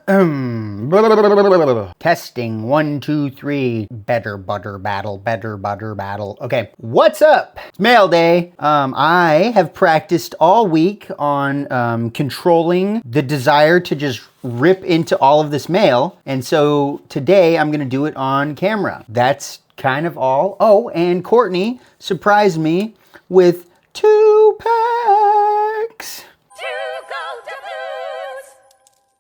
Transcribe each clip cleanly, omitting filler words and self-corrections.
Testing 1, 2, 3. Better butter battle. Okay, what's up? It's mail day. I have practiced all week on controlling the desire to just rip into all of this mail, and so today I'm gonna do it on camera. That's kind of all. Oh, and Courtney surprised me with 2 packs.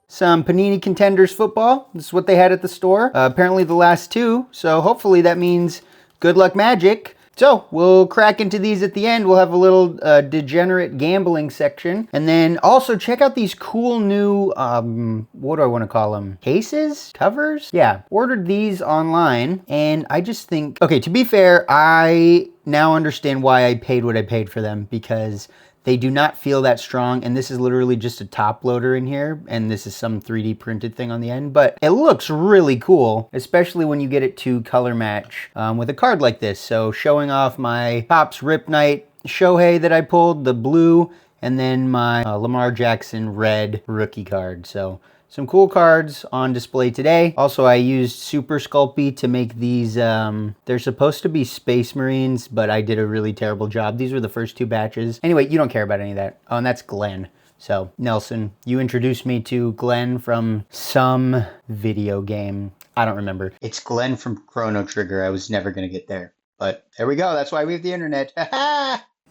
Some Panini Contenders football. This is what they had at the store. Apparently the last 2, so hopefully that means good luck magic. So we'll crack into these at the end. We'll have a little degenerate gambling section. And then also check out these cool new, what do I want to call them? Cases? Covers? Yeah, ordered these online and I just think, okay, to be fair, I now understand why I paid what I paid for them, because they do not feel that strong, and this is literally just a top loader in here, and this is some 3D printed thing on the end, but it looks really cool, especially when you get it to color match with a card like this. So showing off my Topps Rip Night Shohei that I pulled, the blue, and then my Lamar Jackson red rookie card. So some cool cards on display today. Also, I used Super Sculpey to make these, they're supposed to be Space Marines, but I did a really terrible job. These were the first 2 batches. Anyway, you don't care about any of that. Oh, and that's Glenn. So, Nelson, you introduced me to Glenn from some video game. I don't remember. It's Glenn from Chrono Trigger. I was never going to get there. But there we go. That's why we have the internet.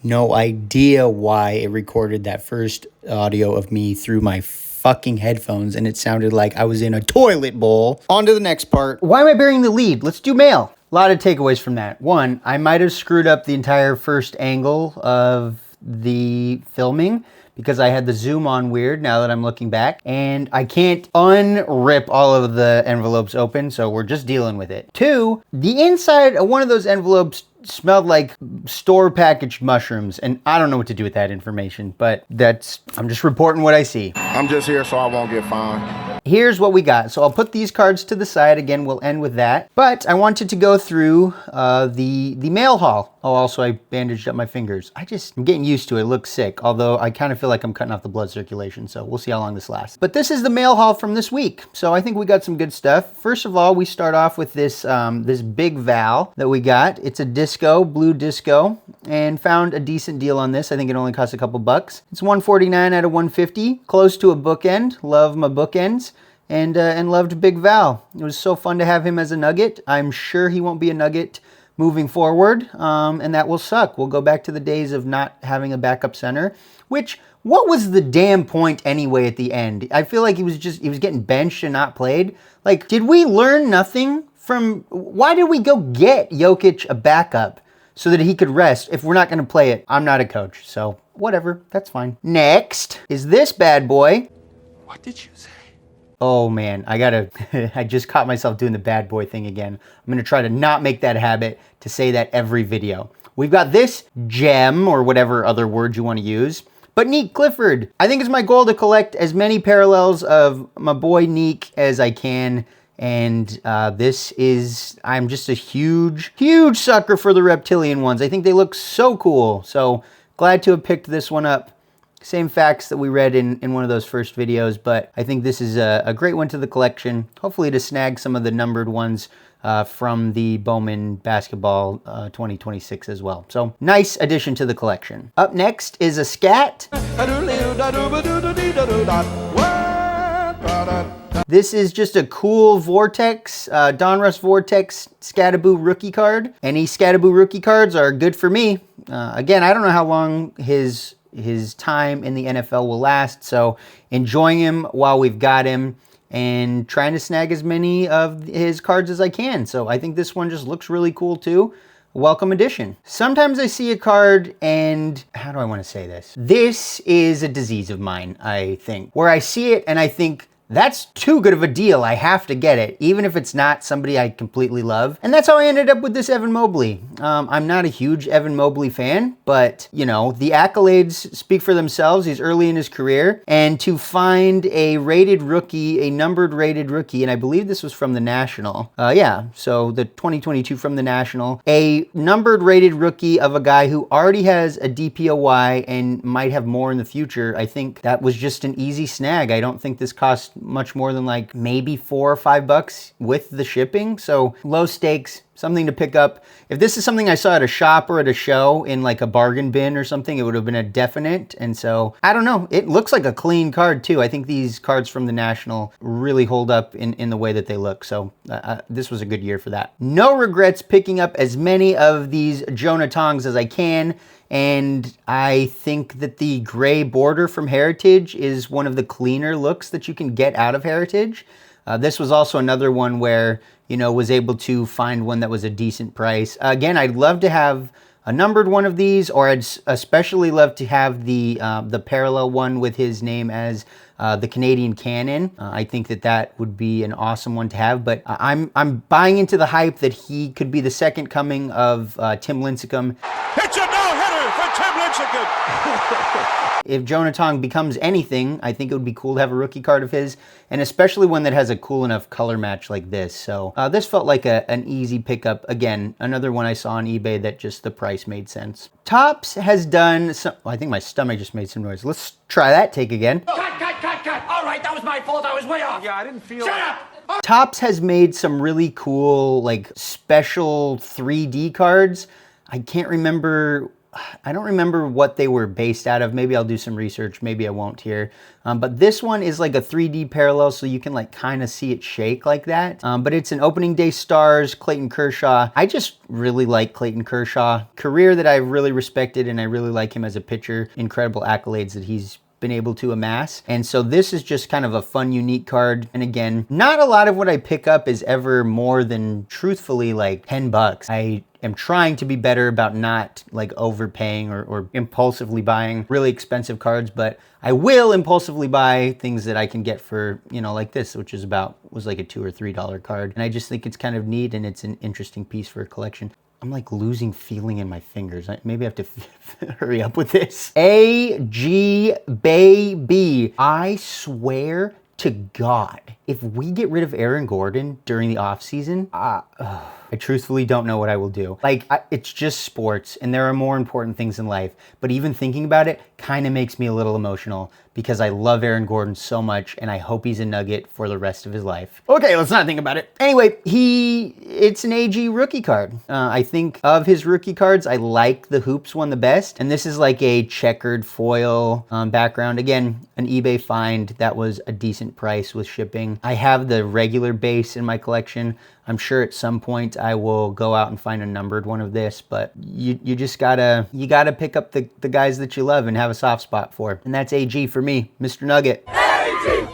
No idea why it recorded that first audio of me through my fucking headphones, and it sounded like I was in a toilet bowl. On to the next part. Why am I burying the lead? Let's do mail. A lot of takeaways from that. 1, I might have screwed up the entire first angle of the filming because I had the zoom on weird now that I'm looking back, and I can't unrip all of the envelopes open, so we're just dealing with it. 2, the inside of one of those envelopes smelled like store packaged mushrooms, and I don't know what to do with that information, but I'm just reporting what I see. I'm just here so I won't get fined. Here's what we got. So I'll put these cards to the side. Again, we'll end with that. But I wanted to go through the mail haul. Oh, also I bandaged up my fingers. I'm getting used to it. It looks sick, although I kind of feel like I'm cutting off the blood circulation, so we'll see how long this lasts. But this is the mail haul from this week. So I think we got some good stuff. First of all, we start off with this, this big Val that we got. It's a disco, blue disco, and found a decent deal on this. I think it only cost a couple bucks. It's 149 out of 150, close to a bookend. Love my bookends. And loved Big Val. It was so fun to have him as a Nugget. I'm sure he won't be a Nugget moving forward, and that will suck. We'll go back to the days of not having a backup center, which, what was the damn point anyway at the end? I feel like he was getting benched and not played. Like, did we learn nothing from, why did we go get Jokic a backup so that he could rest if we're not going to play it? I'm not a coach, so whatever, that's fine. Next is this bad boy. What did you say? Oh man, I just caught myself doing the bad boy thing again. I'm gonna try to not make that habit to say that every video. We've got this gem, or whatever other word you want to use, but Neek Clifford. I think it's my goal to collect as many parallels of my boy Neek as I can, and I'm just a huge sucker for the reptilian ones. I think they look so cool, so glad to have picked this one up. Same facts that we read in one of those first videos, but I think this is a great one to the collection. Hopefully to snag some of the numbered ones from the Bowman Basketball 2026 as well. So nice addition to the collection. Up next is a scat. This is just a cool Vortex, Donruss Vortex Scattaboo rookie card. Any Scattaboo rookie cards are good for me. Again, I don't know how long his time in the NFL will last, so enjoying him while we've got him and trying to snag as many of his cards as I can. So I think this one just looks really cool too. Welcome addition. Sometimes I see a card and, how do I want to say this? This is a disease of mine, I think, where I see it and I think, that's too good of a deal. I have to get it, even if it's not somebody I completely love. And that's how I ended up with this Evan Mobley. I'm not a huge Evan Mobley fan, but you know, the accolades speak for themselves. He's early in his career, and to find a rated rookie, a numbered rated rookie, and I believe this was from the National. Yeah, so the 2022 from the National, a numbered rated rookie of a guy who already has a DPOY and might have more in the future. I think that was just an easy snag. I don't think this cost much more than like maybe $4 or $5 with the shipping. So low stakes, something to pick up. If this is something I saw at a shop or at a show in like a bargain bin or something, it would have been a definite. And so I don't know, it looks like a clean card too. I think these cards from the National really hold up in the way that they look. So this was a good year for that. No regrets picking up as many of these Jonah Tongs as I can. And I think that the gray border from Heritage is one of the cleaner looks that you can get out of Heritage. This was also another one where, you know, was able to find one that was a decent price. Again, I'd love to have a numbered one of these, or I'd especially love to have the parallel one with his name as the Canadian Cannon. I think that that would be an awesome one to have, but I'm buying into the hype that he could be the second coming of Tim Lincecum. It's a no-hitter for Tim Lincecum. If Jonah Tong becomes anything, I think it would be cool to have a rookie card of his, and especially one that has a cool enough color match like this. So this felt like an easy pickup. Again, another one I saw on eBay that just the price made sense. Topps has done some, I think my stomach just made some noise. Let's try that take again. Cut. All right, that was my fault. I was way off. Yeah, I didn't feel Shut up. Topps has made some really cool, like, special 3D cards. I don't remember what they were based out of. Maybe I'll do some research. Maybe I won't here. But this one is like a 3D parallel, so you can like kind of see it shake like that. But it's an opening day stars, Clayton Kershaw. I just really like Clayton Kershaw. Career that I really respected, and I really like him as a pitcher. Incredible accolades that he's been able to amass. And so this is just kind of a fun, unique card. And again, not a lot of what I pick up is ever more than, truthfully, like $10. I am trying to be better about not like overpaying or impulsively buying really expensive cards, but I will impulsively buy things that I can get for, you know, like this, which was like a $2 or $3 card. And I just think it's kind of neat, and it's an interesting piece for a collection. I'm like losing feeling in my fingers. Maybe I have to hurry up with this. AG baby. I swear to God, if we get rid of Aaron Gordon during the offseason, I truthfully don't know what I will do. Like, it's just sports, and there are more important things in life. But even thinking about it kind of makes me a little emotional, because I love Aaron Gordon so much, and I hope he's a Nugget for the rest of his life. Okay, let's not think about it. Anyway, it's an AG rookie card. I think of his rookie cards, I like the Hoops one the best, and this is like a checkered foil background. Again, an eBay find that was a decent price with shipping. I have the regular base in my collection. I'm sure at some point I will go out and find a numbered one of this, but you just gotta pick up the guys that you love and have a soft spot for. And that's AG for me, Mr. Nugget. AG.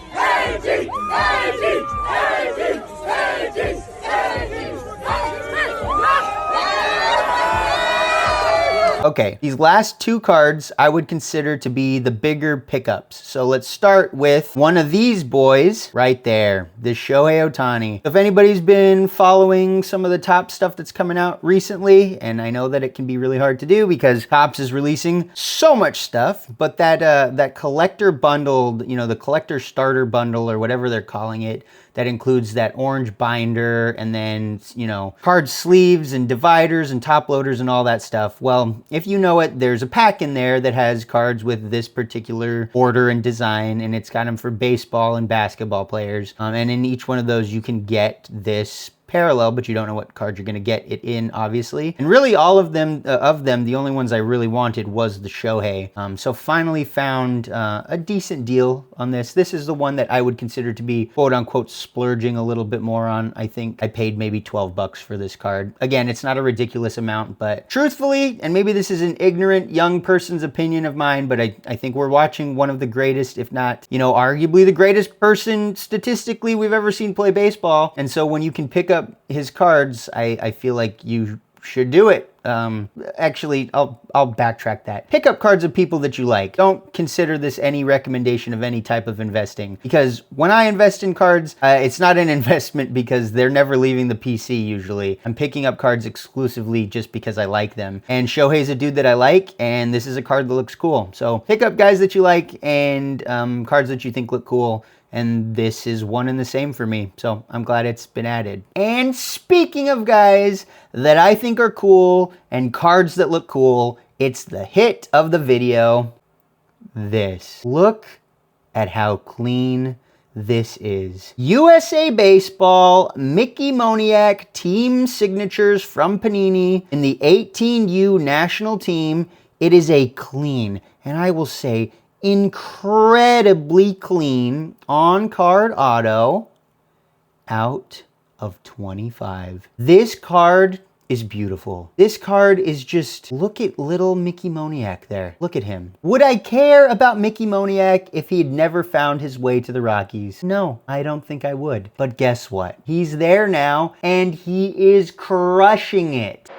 Okay, these last two cards I would consider to be the bigger pickups. So let's start with one of these boys right there, the Shohei Ohtani. If anybody's been following some of the Topps stuff that's coming out recently, and I know that it can be really hard to do because Topps is releasing so much stuff, but that collector bundled, you know, the collector starter bundle or whatever they're calling it, that includes that orange binder and then, you know, card sleeves and dividers and top loaders and all that stuff. Well, if you know it, there's a pack in there that has cards with this particular order and design, and it's got them for baseball and basketball players. And in each one of those, you can get this parallel, but you don't know what card you're going to get it in, obviously. And really all of them, the only ones I really wanted was the Shohei. So finally found a decent deal on this. This is the one that I would consider to be quote unquote splurging a little bit more on. I think I paid maybe $12 for this card. Again, it's not a ridiculous amount, but truthfully, and maybe this is an ignorant young person's opinion of mine, but I think we're watching one of the greatest, if not, you know, arguably the greatest person statistically we've ever seen play baseball. And so when you can pick up his cards, I feel like you should do it. Actually, I'll backtrack that. Pick up cards of people that you like. Don't consider this any recommendation of any type of investing, because when I invest in cards, it's not an investment because they're never leaving the PC usually. I'm picking up cards exclusively just because I like them. And Shohei's a dude that I like, and this is a card that looks cool. So pick up guys that you like and cards that you think look cool. And this is one and the same for me. So I'm glad it's been added. And speaking of guys that I think are cool and cards that look cool, it's the hit of the video. This. Look at how clean this is. USA Baseball Mickey Moniak team signatures from Panini in the 18U national team. It is a clean, and I will say incredibly clean on-card auto out of 25. This card is beautiful. This card is just, look at little Mickey Moniak there. Look at him. Would I care about Mickey Moniak if he had never found his way to the Rockies? No, I don't think I would. But guess what? He's there now, and he is crushing it.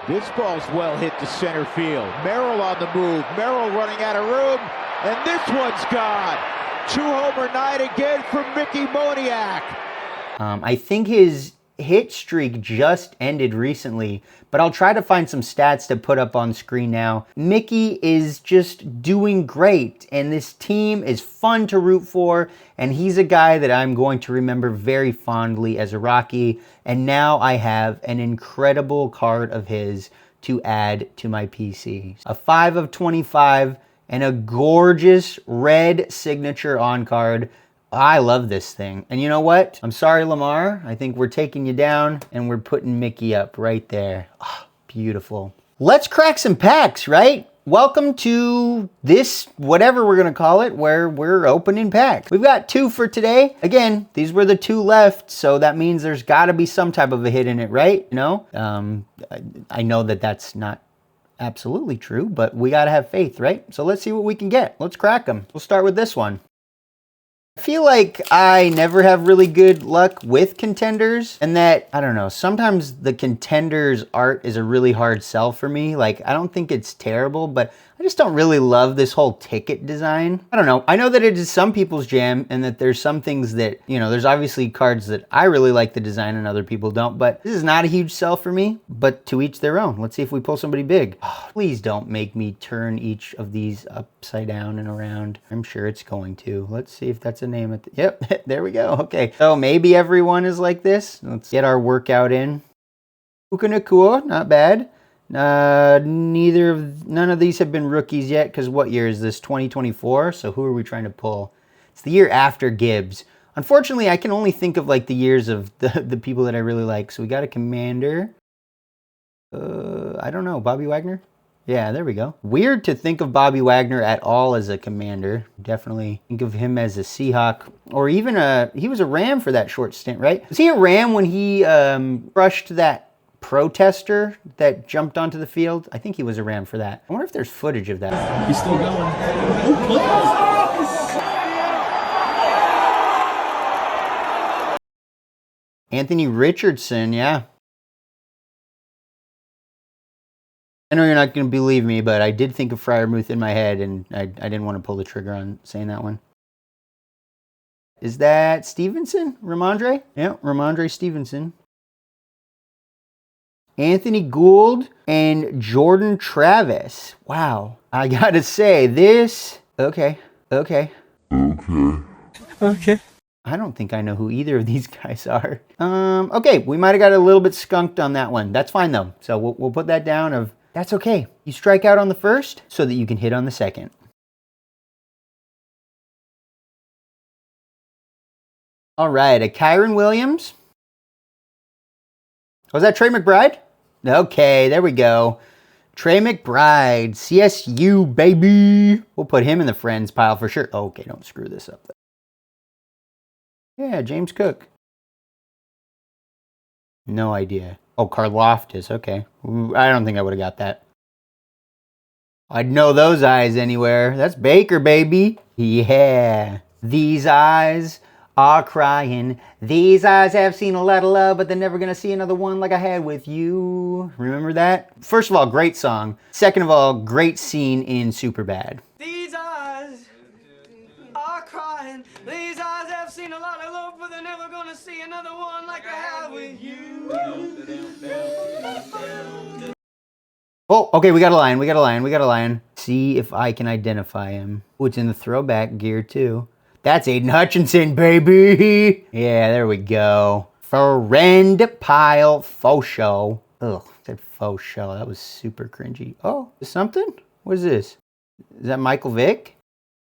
This ball's well hit to center field. Merrill on the move. Merrill running out of room. And this one's gone. 2-homer night again from Mickey Moniak. I think his hit streak just ended recently, but I'll try to find some stats to put up on screen now. Mickey is just doing great, and this team is fun to root for, and he's a guy that I'm going to remember very fondly as a Rocky, and now I have an incredible card of his to add to my PC. A 5 of 25 and a gorgeous red signature on card. I love this thing. And you know what? I'm sorry, Lamar. I think we're taking you down and we're putting Mickey up right there. Oh, beautiful. Let's crack some packs, right? Welcome to this, whatever we're going to call it, where we're opening packs. We've got 2 for today. Again, these were the 2 left, so that means there's got to be some type of a hit in it, right? No? I know that that's not absolutely true, but we got to have faith, right? So let's see what we can get. Let's crack them. We'll start with this one. I feel like I never have really good luck with Contenders, and that, I don't know, sometimes the Contenders art is a really hard sell for me. Like, I don't think it's terrible, but I just don't really love this whole ticket design. I don't know. I know that it is some people's jam, and that there's some things that, you know, there's obviously cards that I really like the design and other people don't, but this is not a huge sell for me, but to each their own. Let's see if we pull somebody big. Oh, please don't make me turn each of these upside down and around. I'm sure it's going to. Let's see if that's a name at the, yep, there we go. Okay, so maybe everyone is like this. Let's get our workout in. Ukanakua, not bad. None of these have been rookies yet, because what year is this? 2024. So who are we trying to pull? It's the year after Gibbs. Unfortunately, I can only think of like the years of the people that I really like. So we got a Commander. I don't know, Bobby Wagner. Yeah, there we go. Weird to think of Bobby Wagner at all as a Commander. Definitely think of him as a Seahawk, or even he was a Ram for that short stint, right? Was he a Ram when he crushed that protester that jumped onto the field? I think he was a Ram for that. I wonder if there's footage of that. He's still going. Anthony Richardson, yeah. I know you're not going to believe me, but I did think of Freiermuth in my head, and I didn't want to pull the trigger on saying that one. Is that Stevenson? Ramondre? Yeah, Ramondre Stevenson. Anthony Gould and Jordan Travis. Wow. I got to say, this... Okay. I don't think I know who either of these guys are. Okay, we might have got a little bit skunked on that one. That's fine, though. So we'll put that down of... That's okay. You strike out on the first so that you can hit on the second. All right, a Kyron Williams. Was that Trey McBride? Okay, there we go. Trey McBride, CSU, baby. We'll put him in the friends pile for sure. Okay, don't screw this up, though. Yeah, James Cook. No idea. Oh, Karloftis, okay. I don't think I would have got that. I'd know those eyes anywhere. That's Baker, baby. Yeah. These eyes are crying. These eyes have seen a lot of love, but they're never going to see another one like I had with you. Remember that? First of all, great song. Second of all, great scene in Superbad. These eyes are crying. These eyes have seen a lot of love, but they're never going to see another one like I have with you. Oh, okay, we got a line. See if I can identify him. Oh, it's in the throwback gear, too. That's Aiden Hutchinson, baby. Yeah, there we go. Friend pile faux show. Ugh, said faux show. That was super cringy. Oh, is something? What is this? Is that Michael Vick?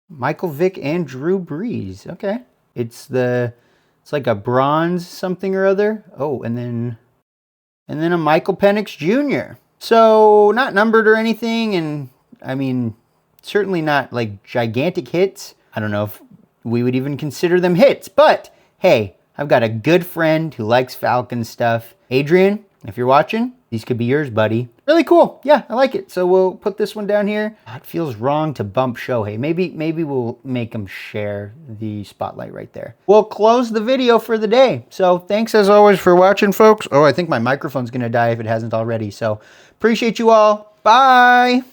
Michael Vick and Drew Brees. Okay. It's like a bronze something or other. Oh, and then a Michael Penix Jr. So not numbered or anything, and I mean, certainly not like gigantic hits. I don't know if we would even consider them hits, but hey, I've got a good friend who likes Falcon stuff. Adrian, if you're watching, these could be yours, buddy. Really cool. Yeah, I like it. So we'll put this one down here. It feels wrong to bump Shohei. Maybe we'll make him share the spotlight right there. We'll close the video for the day. So thanks as always for watching, folks. Oh, I think my microphone's gonna die if it hasn't already. So appreciate you all. Bye.